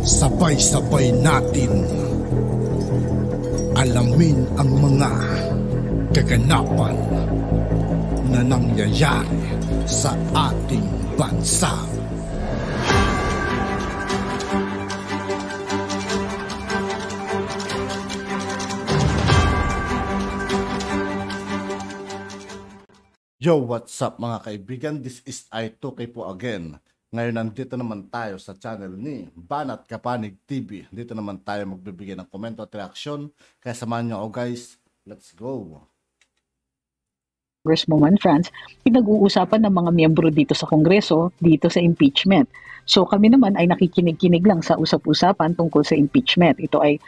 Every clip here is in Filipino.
Sabay-sabay natin alamin ang mga kaganapan na nangyayari sa ating bansa. Yo, what's up mga kaibigan? This is I2K po again. Ngayon nandito naman tayo sa channel ni Banat Kapanig TV. Dito naman tayo magbibigay ng komento at reaksyon. Kaya samahan nyo ako guys. Let's go! Congresswoman Franz, pinag-uusapan ng mga miyembro dito sa Kongreso, dito sa impeachment. So kami naman ay nakikinig-kinig lang sa usap-usapan tungkol sa impeachment. Ito ay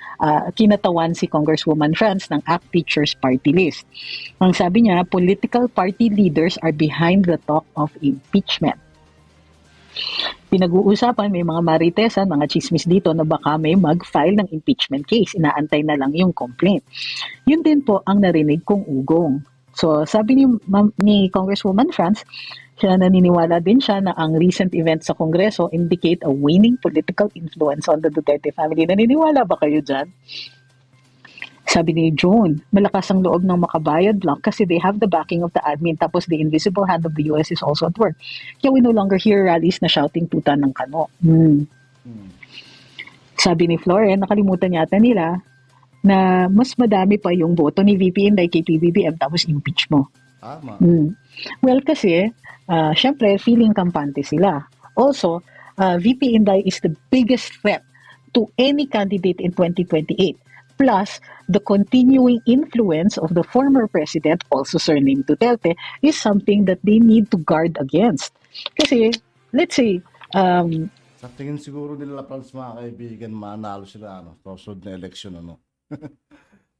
kinatawan si Congresswoman Franz ng ACT Teachers Party List. Ang sabi niya, political party leaders are behind the talk of impeachment. Pinag-uusapan, may mga maritesan, mga chismis dito na baka may mag-file ng impeachment case. Inaantay na lang yung complaint. Yun din po ang narinig kong ugong. So sabi ni Congresswoman Franz, siya naniniwala din siya na ang recent events sa Kongreso indicate a waning political influence on the Duterte family. Naniniwala ba kayo dyan? Sabi ni June, malakas ang loob ng Makabayan bloc kasi they have the backing of the admin tapos the invisible hand of the US is also at work. Kaya we no longer hear rallies na shouting tuta ng kano. Sabi ni Floren, nakalimutan yata nila na mas madami pa yung boto ni VP Inday kay PBBM tapos impeach mo. Well kasi, syempre feeling kampante sila. Also, VP Inday is the biggest threat to any candidate in 2028. Plus, the continuing influence of the former president, also surnamed Duterte, is something that they need to guard against. Kasi, let's say, sa tingin siguro nila Franz mga kaibigan, manalo sila susunod na election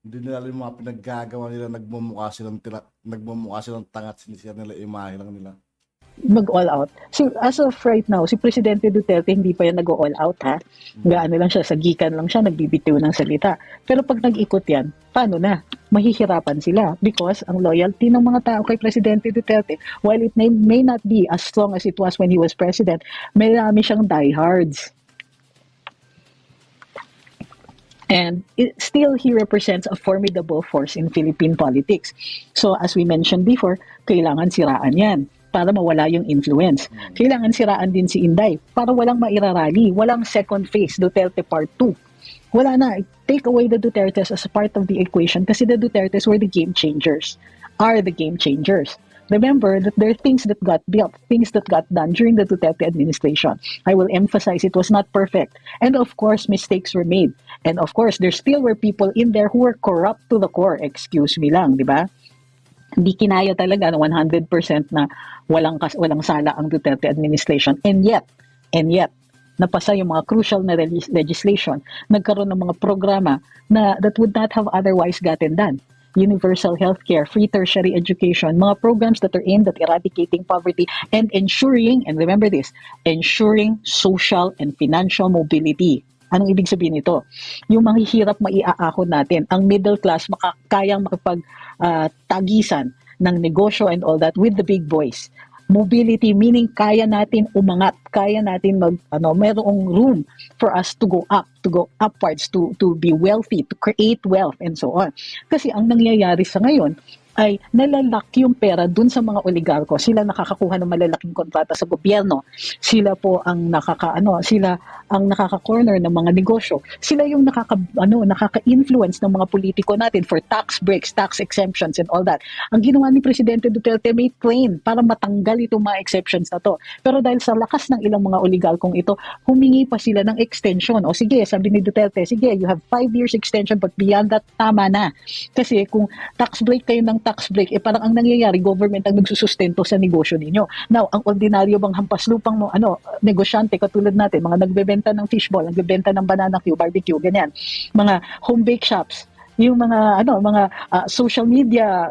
Hindi nila yung mga pinaggagawa nila, nagmumukha silang tangat, sinisira nila imahe lang nila. Mag-all out. So, as of right now, si Presidente Duterte hindi pa yan nag-all out ha. Gaano lang siya, sagikan lang siya, nagbibitiw ng salita. Pero pag nag-ikot yan, paano na? Mahihirapan sila because ang loyalty ng mga tao kay Presidente Duterte, while it may not be as strong as it was when he was president, may rami siyang diehards. And still, he represents a formidable force in Philippine politics. So, as we mentioned before, kailangan siraan yan para mawala yung influence. Kailangan siraan din si Inday para walang mairarally, walang second phase, Duterte Part 2. Wala na, take away the Dutertes as a part of the equation kasi the Dutertes were the game changers, are the game changers. Remember that there are things that got built, things that got done during the Duterte administration. I will emphasize it was not perfect. And of course, mistakes were made. And of course, there still were people in there who were corrupt to the core. Excuse me lang, di ba? Hindi kinaya talaga na 100% na walang sala ang Duterte administration. And yet, napasa yung mga crucial na legislation. Nagkaroon ng mga programa na that would not have otherwise gotten done. Universal healthcare, free tertiary education, mga programs that are aimed at eradicating poverty and ensuring, and remember this, ensuring social and financial mobility. Anong ibig sabihin nito? Yung mahihirap maiaahon natin, ang middle class kayang makipag-tagisan ng negosyo and all that with the big boys. Mobility meaning kaya natin umangat, kaya natin mayroong room for us to go up, to go upwards, to be wealthy, to create wealth and so on. Kasi ang nangyayari sa ngayon ay nalalaki yung pera dun sa mga oligarko. Sila nakakakuha ng malalaking kontrata sa gobyerno. Sila po ang nakaka-corner ng mga negosyo. Sila yung nakaka-influence ng mga politiko natin for tax breaks, tax exemptions and all that. Ang ginawa ni Presidente Duterte may train para matanggal itong mga exceptions na to. Pero dahil sa lakas ng ilang mga oligarkong ito, humingi pa sila ng extension. O sige, sabi ni Duterte, sige, you have 5 years extension but beyond that, tama na. Kasi kung tax break kayo ng tax break, parang ang nangyayari, government ang nagsusustento sa negosyo ninyo. Now, ang ordinaryo bang hampas lupang negosyante katulad natin, mga nagbebenta ng fishball, nagbebenta ng banana Q, barbecue, ganyan. Mga home bake shops, yung mga social media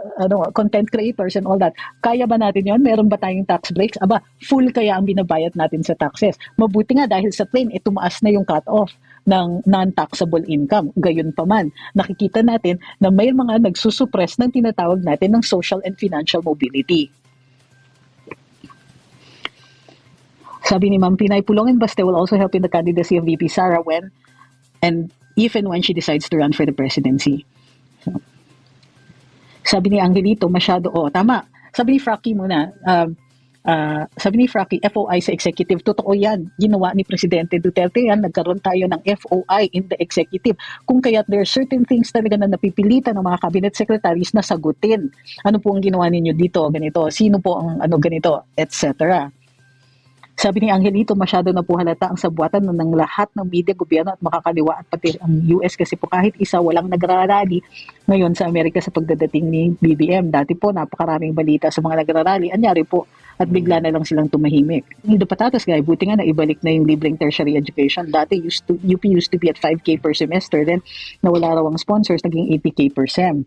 content creators and all that, kaya ba natin yon? Meron ba tayong tax breaks? Aba, full kaya ang binabayad natin sa taxes. Mabuti nga dahil sa train tumaas na yung cut-off ng non-taxable income. Gayon pa man, nakikita natin na may mga nagsusuppress ng tinatawag natin ng social and financial mobility. Sabi ni Ma'am Pinay, Pulong and Baste will also help in the candidacy of VP Sara when and if and when she decides to run for the presidency. So, sabi ni Angelito, masyado, tama. Sabi ni Fraki muna, sabi ni Fraki, FOI sa executive. Totoo yan. Ginawa ni Presidente Duterte yan. Nagkaroon tayo ng FOI in the executive. Kung kaya't there are certain things talaga na napipilitan ng mga cabinet secretaries na sagutin. Ano po ang ginawa ninyo dito? Ganito. Sino po ang ganito? Etc. Sabi ni Angelito, masyado na po halata ang sabwatan ng lahat ng media, gobyerno at makakaliwa at pati ang US kasi po kahit isa walang nagrarally ngayon sa Amerika sa pagdadating ni BBM. Dati po napakaraming balita sa mga nagrarally. Anyari po at bigla na lang silang tumahimik. Hindi patatas guys, buti nga na ibalik na yung libreng tertiary education. Dati UP used to be at 5K per semester, then nawala raw ang sponsors, naging 80K per sem.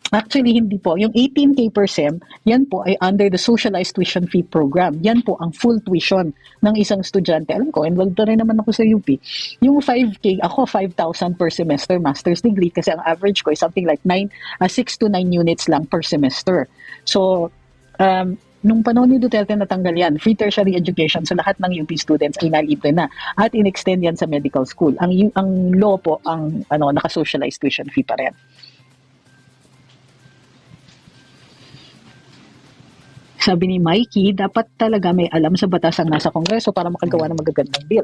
Actually, hindi po. Yung 18K per sem, yan po ay under the socialized tuition fee program. Yan po ang full tuition ng isang estudyante. Alam ko, enrolled na rin naman ako sa UP. Yung 5K, ako 5,000 per semester, master's degree, kasi ang average ko is something like 6 to 9 units lang per semester. So, nung panahon ni Duterte natanggal yan, free tertiary education sa lahat ng UP students ay nalibre na. At in-extend yan sa medical school. Ang law po, ang naka-socialized tuition fee pa rin. Sabi ni Mikey, dapat talaga may alam sa batas ang nasa Kongreso para makagawa ng magagandang bill.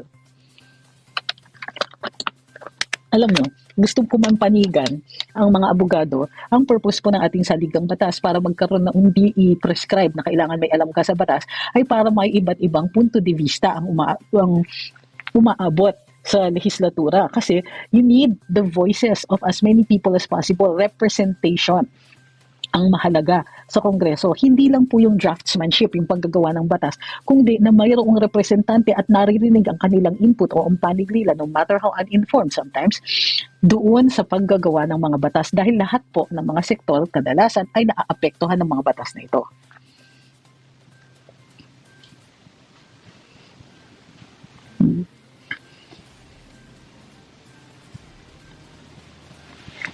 Alam nyo, gusto ko man panigan ang mga abogado, ang purpose po ng ating saligang batas para magkaroon ng hindi i-prescribe na kailangan may alam ka sa batas ay para may iba't ibang punto de vista ang umaabot sa legislatura. Kasi you need the voices of as many people as possible, representation ang mahalaga sa Kongreso. Hindi lang po yung draftsmanship, yung paggagawa ng batas, kundi na mayroong representante at naririnig ang kanilang input o ang panig nila, no matter how uninformed sometimes, doon sa paggagawa ng mga batas. Dahil lahat po ng mga sektor, kadalasan, ay naaapektuhan ng mga batas na ito.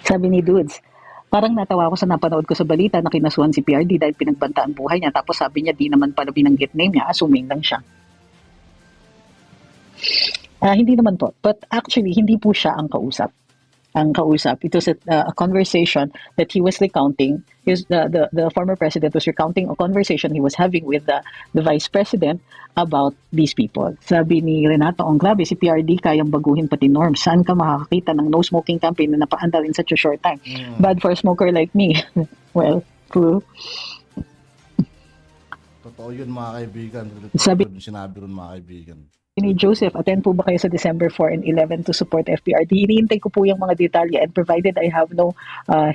Sabi ni Dudes, parang natawa ako sa napanood ko sa balita na kinasuhan si PRD dahil pinagbantaan buhay niya. Tapos sabi niya, di naman pala binanggit name niya, assuming lang siya. Hindi naman po. But actually, hindi po siya ang kausap. It was a conversation that he was recounting. The former president was recounting a conversation he was having with the vice president about these people. Sabi ni Renato Onglabe, si PRD kayang baguhin pati norms. Saan ka makakakita ng no smoking campaign na napaandar in such a short time? Bad for a smoker like me. Well, true. Totoo yun mga kaibigan. Sinabi rin mga kaibigan. Ni Joseph, attend po ba kayo sa December 4 and 11 to support FPRD? Hinihintay ko po yung mga detalye, and provided I have no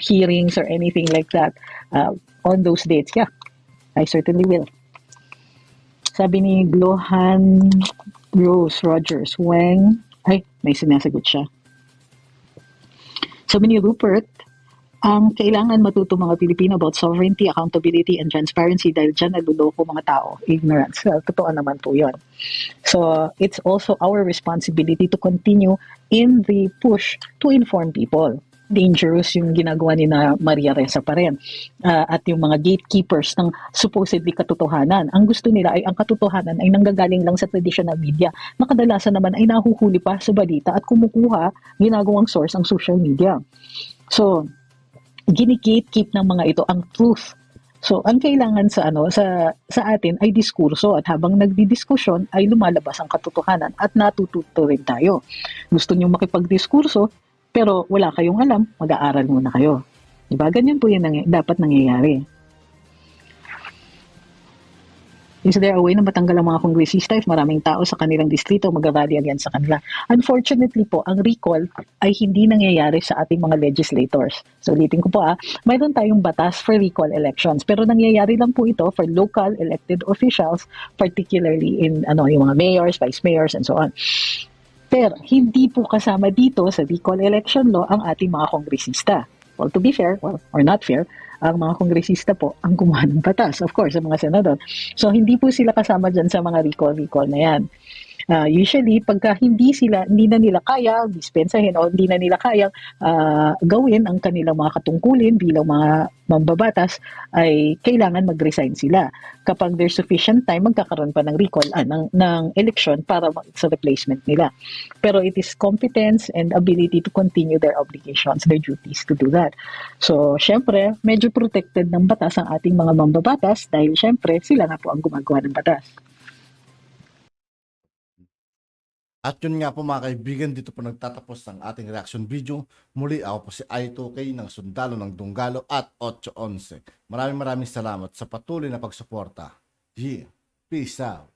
hearings or anything like that on those dates, yeah, I certainly will. Sabi ni Glohan Rose Rogers, may sinasagot siya. Sabi ni Rupert, ang kailangan matuto mga Pilipino about sovereignty, accountability, and transparency dahil dyan naluloko mga tao. Ignorance. Totoo naman po yun. So, it's also our responsibility to continue in the push to inform people. Dangerous yung ginagawa ni na Maria Ressa pa rin. At yung mga gatekeepers ng supposedly katotohanan. Ang gusto nila ay ang katotohanan ay nanggagaling lang sa traditional media na kadalasan naman ay nahuhuli pa sa balita at kumukuha ginagawang source ang social media. So, gini-gatekeep ng mga ito ang truth. So, ang kailangan sa atin ay diskurso, at habang nagdidiskusyon ay lumalabas ang katotohanan at natututo rin tayo. Gusto niyo makipagdiskurso pero wala kayong alam, mag-aaral muna kayo. Diba? Ganyan po yung dapat nangyayari. Is there a way na matanggal ang mga kongresista if maraming tao sa kanilang distrito mag-rally against sa kanila? Unfortunately po, ang recall ay hindi nangyayari sa ating mga legislators. So ulitin ko po mayroon tayong batas for recall elections, pero nangyayari lang po ito for local elected officials, particularly in yung mga mayors, vice mayors, and so on. Pero hindi po kasama dito sa recall election law ang ating mga kongresista. Well, to be fair, or not fair, ang mga kongresista po ang gumawa ng batas, of course, ang mga senador. So, hindi po sila kasama dyan sa mga recall na yan. Usually, pagka hindi na nila kaya dispensahin o hindi na nila kaya gawin ang kanilang mga katungkulin bilang mga mambabatas, ay kailangan mag-resign sila. Kapag there's sufficient time, magkakaroon pa ng recall, ng election para sa replacement nila. Pero it is competence and ability to continue their obligations, their duties to do that. So, syempre, medyo protected ng batas ang ating mga mambabatas dahil syempre, sila na po ang gumagawa ng batas. At yun nga po mga kaibigan, dito po nagtatapos ang ating reaction video. Muli ako po si I2K ng Sundalo ng Dunggalo at 811. Maraming salamat sa patuloy na pagsuporta. Peace out.